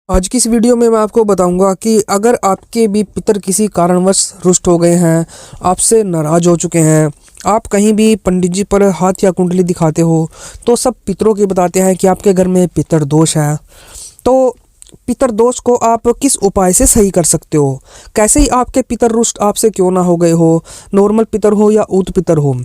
आज की इस वीडियो में मैं आपको बताऊंगा कि अगर आपके भी पितर किसी कारणवश रुष्ट हो गए हैं, आपसे नाराज हो चुके हैं, आप कहीं भी पंडित जी पर हाथ या कुंडली दिखाते हो तो सब पितरों के बताते हैं कि आपके घर में पितर दोष है। तो पितर दोष को आप किस उपाय से सही कर सकते हो? कैसे ही आपके पितर रुष्ट आपसे क्यों ना हो गए हो, नॉर्मल पितर हो या ऊत पितर हो,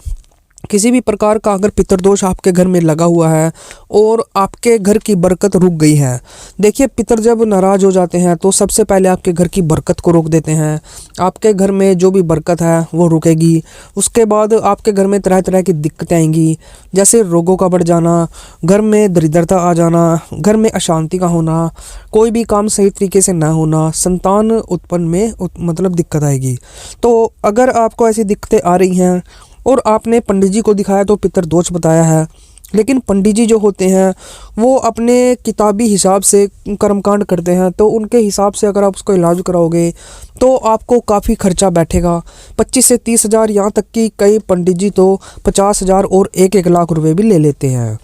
किसी भी प्रकार का अगर पितरदोष आपके घर में लगा हुआ है और आपके घर की बरकत रुक गई है। देखिए, पितर जब नाराज हो जाते हैं तो सबसे पहले आपके घर की बरकत को रोक देते हैं। आपके घर में जो भी बरकत है वो रुकेगी। उसके बाद आपके घर में तरह तरह की दिक्कतें आएंगी, जैसे रोगों का बढ़ जाना, घर में दरिद्रता आ जाना, घर में अशांति का होना, कोई भी काम सही तरीके से ना होना, संतान उत्पन्न में मतलब दिक्कत आएगी। तो अगर आपको ऐसी दिक्कतें आ रही हैं और आपने पंडित जी को दिखाया तो पितर दोष बताया है, लेकिन पंडित जी जो होते हैं वो अपने किताबी हिसाब से कर्मकांड करते हैं, तो उनके हिसाब से अगर आप उसको इलाज कराओगे तो आपको काफ़ी खर्चा बैठेगा। 25 से 30 हज़ार, यहाँ तक कि कई पंडित जी तो 50 हज़ार और 1-1 लाख रुपए भी ले लेते हैं।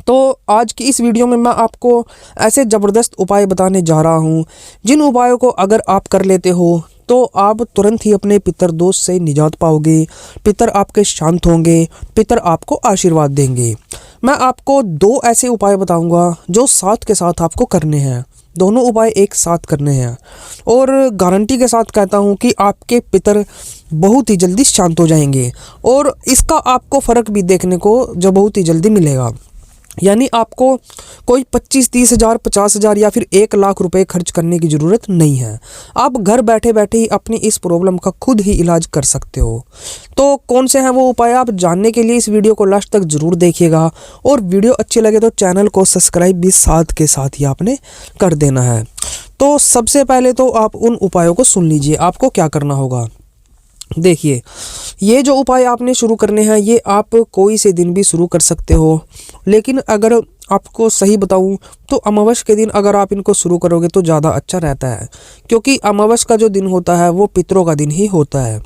तो आज की इस वीडियो में मैं आपको ऐसे ज़बरदस्त उपाय बताने जा रहा हूँ जिन उपायों को अगर आप कर लेते हो तो आप तुरंत ही अपने पितर दोष से निजात पाओगे। पितर आपके शांत होंगे, पितर आपको आशीर्वाद देंगे। मैं आपको 2 ऐसे उपाय बताऊंगा जो साथ के साथ आपको करने हैं। दोनों उपाय एक साथ करने हैं और गारंटी के साथ कहता हूं कि आपके पितर बहुत ही जल्दी शांत हो जाएंगे और इसका आपको फ़र्क भी देखने को जो बहुत ही जल्दी मिलेगा। यानी आपको कोई 25-30 हज़ार, 50 हज़ार या फिर 1 लाख रुपए खर्च करने की ज़रूरत नहीं है। आप घर बैठे बैठे ही अपनी इस प्रॉब्लम का खुद ही इलाज कर सकते हो। तो कौन से हैं वो उपाय, आप जानने के लिए इस वीडियो को लास्ट तक ज़रूर देखिएगा और वीडियो अच्छी लगे तो चैनल को सब्सक्राइब भी साथ के साथ ही आपने कर देना है। तो सबसे पहले तो आप उन उपायों को सुन लीजिए। आपको क्या करना होगा, देखिए, ये जो उपाय आपने शुरू करने हैं ये आप कोई से दिन भी शुरू कर सकते हो, लेकिन अगर आपको सही बताऊं तो अमावस के दिन अगर आप इनको शुरू करोगे तो ज़्यादा अच्छा रहता है, क्योंकि अमावस का जो दिन होता है वो पितरों का दिन ही होता है।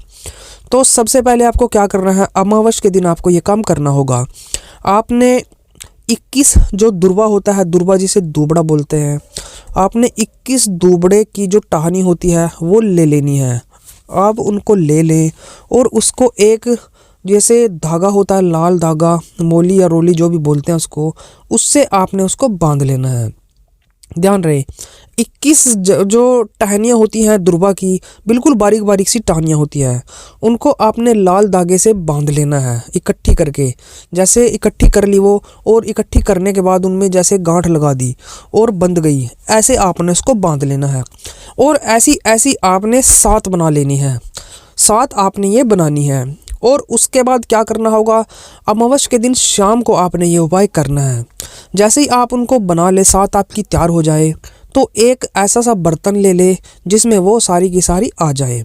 तो सबसे पहले आपको क्या करना है, अमावस के दिन आपको ये काम करना होगा। आपने 21 जो दुर्वा होता है, दुर्वा जिसे दूबड़ा बोलते हैं, आपने 21 दूबड़े की जो टहनी होती है वो ले लेनी है। आप उनको ले लें और उसको एक जैसे धागा होता है, लाल धागा, मोली या रोली जो भी बोलते हैं उसको, उससे आपने उसको बांध लेना है। ध्यान रहे, 21 जो टहनियाँ होती हैं दुर्वा की, बिल्कुल बारीक बारीक सी टहनियाँ होती हैं, उनको आपने लाल धागे से बांध लेना है इकट्ठी करके। जैसे इकट्ठी कर ली वो, और इकट्ठी करने के बाद उनमें जैसे गांठ लगा दी और बंध गई, ऐसे आपने उसको बांध लेना है। और ऐसी ऐसी आपने 7 बना लेनी है, 7 आपने ये बनानी है। और उसके बाद क्या करना होगा, अमावस के दिन शाम को आपने ये उपाय करना है। जैसे ही आप उनको बना ले, 7 आपकी तैयार हो जाए, तो एक ऐसा सा बर्तन ले ले जिसमें वो सारी की सारी आ जाए।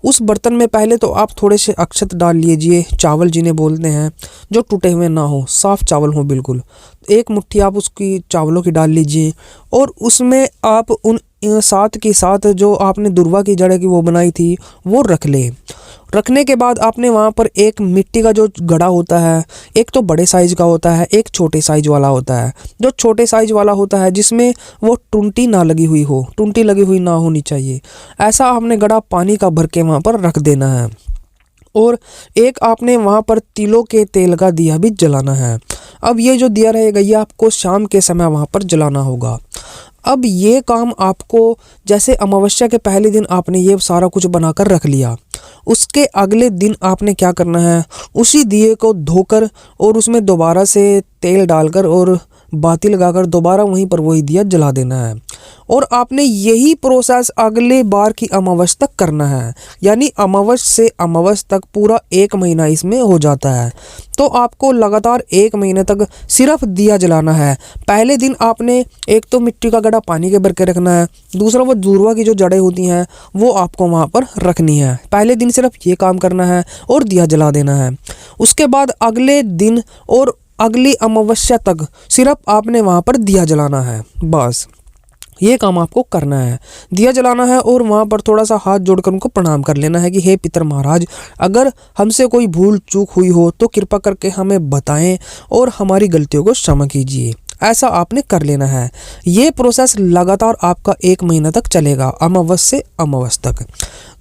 उस बर्तन में पहले तो आप थोड़े से अक्षत डाल लीजिए, चावल जिन्हें बोलते हैं, जो टूटे हुए ना हो, साफ़ चावल हो बिल्कुल। एक मुट्ठी आप उसकी चावलों की डाल लीजिए और उसमें आप उन 7 की 7 जो आपने दुर्वा की जड़ की वो बनाई थी वो रख ले। रखने के बाद आपने वहाँ पर एक मिट्टी का जो घड़ा होता है, एक तो बड़े साइज़ का होता है, एक छोटे साइज़ वाला होता है। जो छोटे साइज़ वाला होता है जिसमें वो टुंटी ना लगी हुई हो, टुंटी लगी हुई ना होनी चाहिए, ऐसा आपने घड़ा पानी का भर के वहाँ पर रख देना है। और एक आपने वहाँ पर तिलों के तेल का दिया भी जलाना है। अब ये जो दिया रहेगा ये आपको शाम के समय वहाँ पर जलाना होगा। अब ये काम आपको, जैसे अमावस्या के पहले दिन आपने ये सारा कुछ बनाकर रख लिया, उसके अगले दिन आपने क्या करना है, उसी दिए को धोकर और उसमें दोबारा से तेल डालकर और बाती लगाकर दोबारा वहीं पर वही दिया जला देना है। और आपने यही प्रोसेस अगले बार की अमावस तक करना है। यानी अमावस से अमावस तक पूरा 1 महीना इसमें हो जाता है। तो आपको लगातार 1 महीने तक सिर्फ दिया जलाना है। पहले दिन आपने एक तो मिट्टी का घड़ा पानी के भर के रखना है, दूसरा वो दूर्वा की जो जड़ें होती हैं वो आपको वहाँ पर रखनी है। पहले दिन सिर्फ ये काम करना है और दिया जला देना है। उसके बाद अगले दिन और अगली अमावस्या तक सिर्फ आपने वहाँ पर दिया जलाना है, बस ये काम आपको करना है। दिया जलाना है और वहाँ पर थोड़ा सा हाथ जोड़कर उनको प्रणाम कर लेना है कि हे पितर महाराज, अगर हमसे कोई भूल चूक हुई हो तो कृपा करके हमें बताएं और हमारी गलतियों को क्षमा कीजिए। ऐसा आपने कर लेना है। ये प्रोसेस लगातार आपका 1 महीना तक चलेगा, अमावस से अमावस तक।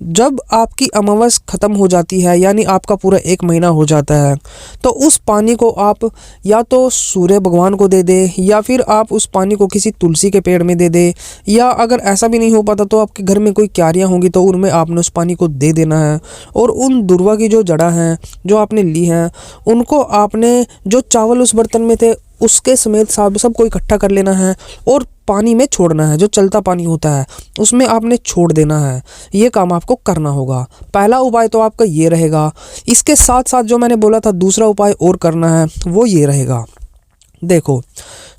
जब आपकी अमावस ख़त्म हो जाती है, यानी आपका पूरा 1 महीना हो जाता है, तो उस पानी को आप या तो सूर्य भगवान को दे दें, या फिर आप उस पानी को किसी तुलसी के पेड़ में दे दें, या अगर ऐसा भी नहीं हो पाता तो आपके घर में कोई क्यारियाँ होंगी तो उनमें आपने उस पानी को दे देना है। और उन दुर्वा की जो जड़ा हैं जो आपने ली हैं, उनको आपने जो चावल उस बर्तन में थे उसके समेत सबको इकट्ठा कर लेना है और पानी में छोड़ना है। जो चलता पानी होता है उसमें आपने छोड़ देना है। ये काम आपको करना होगा। पहला उपाय तो आपका ये रहेगा। इसके साथ साथ जो मैंने बोला था दूसरा उपाय और करना है, वो ये रहेगा। देखो,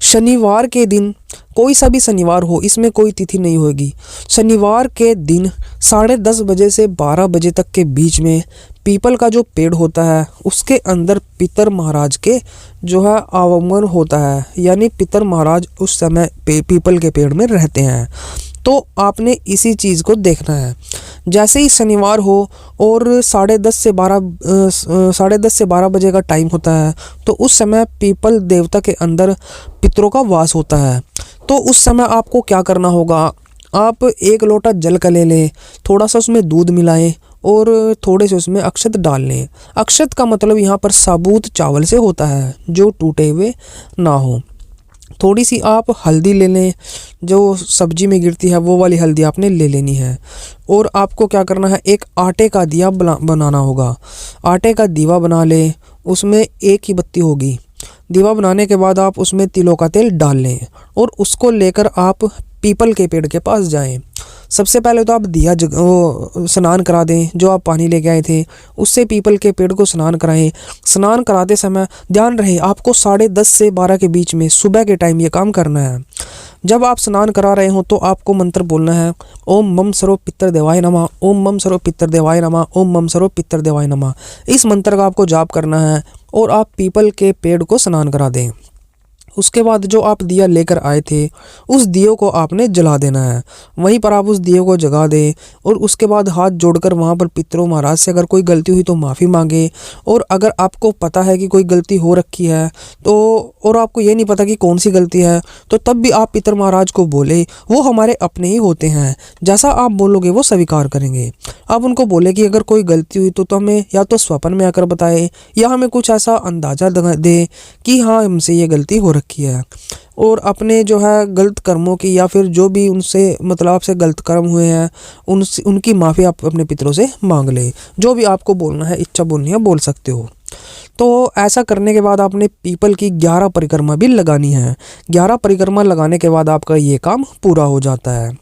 शनिवार के दिन, कोई सा भी शनिवार हो, इसमें कोई तिथि नहीं होगी, शनिवार के दिन 10:30 बजे से 12 बजे तक के बीच में पीपल का जो पेड़ होता है उसके अंदर पितर महाराज के जो है आगमन होता है, यानी पितर महाराज उस समय पीपल के पेड़ में रहते हैं। तो आपने इसी चीज़ को देखना है। जैसे ही शनिवार हो और 10:30 से 12 बजे का टाइम होता है, तो उस समय पीपल देवता के अंदर पितरों का वास होता है। तो उस समय आपको क्या करना होगा, आप 1 लोटा जल का ले लें, थोड़ा सा उसमें दूध मिलाएं और थोड़े से उसमें अक्षत डाल लें। अक्षत का मतलब यहाँ पर साबुत चावल से होता है, जो टूटे हुए ना हो। थोड़ी सी आप हल्दी ले लें, जो सब्जी में गिरती है वो वाली हल्दी आपने ले लेनी है। और आपको क्या करना है, एक आटे का दिया बनाना होगा। आटे का दीवा बना लें, उसमें 1 ही बत्ती होगी। दीवा बनाने के बाद आप उसमें तिलों का तेल डाल लें और उसको लेकर आप पीपल के पेड़ के पास जाएं। सबसे पहले तो आप दिया स्नान करा दें, जो आप पानी लेके आए थे उससे पीपल के पेड़ को स्नान कराएं। स्नान कराते समय ध्यान रहे आपको 10:30 से 12 के बीच में सुबह के टाइम ये काम करना है। जब आप स्नान करा रहे हो तो आपको मंत्र बोलना है, ओम मम सर्व पितर देवाय नमः, ओम मम सर्व पितर देवाय नमः, ओम मम सर्व पितर देवाय नमः। इस मंत्र का आपको जाप करना है और आप पीपल के पेड़ को स्नान करा दें। उसके बाद जो आप दिया लेकर आए थे उस दियो को आपने जला देना है। वहीं पर आप उस दिये को जगा दें और उसके बाद हाथ जोड़कर वहाँ पर पितरों महाराज से अगर कोई गलती हुई तो माफ़ी मांगे। और अगर आपको पता है कि कोई गलती हो रखी है तो, और आपको ये नहीं पता कि कौन सी गलती है, तो तब भी आप पितर महाराज को बोले, वो हमारे अपने ही होते हैं, जैसा आप बोलोगे वो स्वीकार करेंगे। आप उनको बोले कि अगर कोई गलती हुई तो हमें या तो स्वप्न में आकर बताए या हमें कुछ ऐसा अंदाज़ा दे कि हाँ हमसे ये गलती हो रखी है। और अपने जो है गलत कर्मों की या फिर जो भी उनसे मतलब आपसे गलत कर्म हुए हैं उनकी माफ़ी आप अपने पितरों से मांग ले। जो भी आपको बोलना है, इच्छा बोलनी है, बोल सकते हो। तो ऐसा करने के बाद आपने पीपल की 11 परिक्रमा भी लगानी है। 11 परिक्रमा लगाने के बाद आपका ये काम पूरा हो जाता है।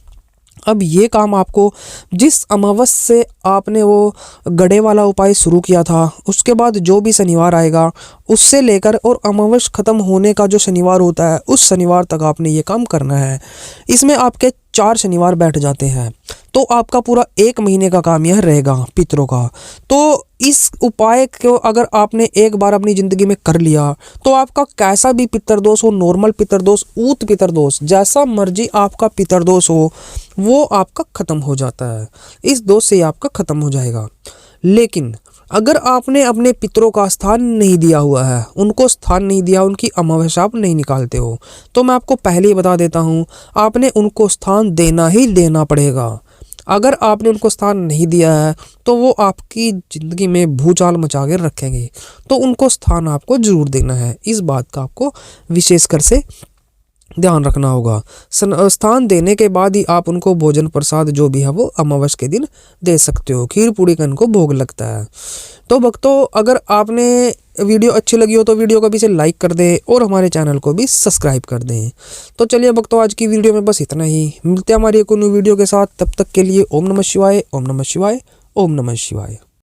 अब ये काम आपको जिस अमावस से आपने वो गड़े वाला उपाय शुरू किया था, उसके बाद जो भी शनिवार आएगा उससे लेकर और अमावस ख़त्म होने का जो शनिवार होता है उस शनिवार तक आपने ये काम करना है। इसमें आपके 4 शनिवार बैठ जाते हैं, तो आपका पूरा 1 महीने का काम यह रहेगा पितरों का। तो इस उपाय को अगर आपने एक बार अपनी ज़िंदगी में कर लिया तो आपका कैसा भी पितरदोष हो, नॉर्मल पितरदोष, ऊत पितरदोष, जैसा मर्जी आपका पितरदोष हो, वो आपका ख़त्म हो जाता है। इस दोष से आपका ख़त्म हो जाएगा। लेकिन अगर आपने अपने पितरों का स्थान नहीं दिया हुआ है, उनको स्थान नहीं दिया, उनकी अमावस्या आप नहीं निकालते हो, तो मैं आपको पहले ही बता देता हूँ, आपने उनको स्थान देना ही देना पड़ेगा। अगर आपने उनको स्थान नहीं दिया है तो वो आपकी ज़िंदगी में भूचाल मचा के रखेंगे। तो उनको स्थान आपको ज़रूर देना है। इस बात का आपको विशेषकर से ध्यान रखना होगा। स्थान देने के बाद ही आप उनको भोजन प्रसाद जो भी है वो अमावस के दिन दे सकते हो। खीर पूड़ी का इनको भोग लगता है। तो भक्तों, अगर आपने वीडियो अच्छी लगी हो तो वीडियो को भी से लाइक कर दें और हमारे चैनल को भी सब्सक्राइब कर दें। तो चलिए भक्तों, आज की वीडियो में बस इतना ही। मिलते हैं हमारी एक न्यू वीडियो के साथ। तब तक के लिए ओम नमः शिवाय, ओम नमः शिवाय, ओम नमः शिवाय।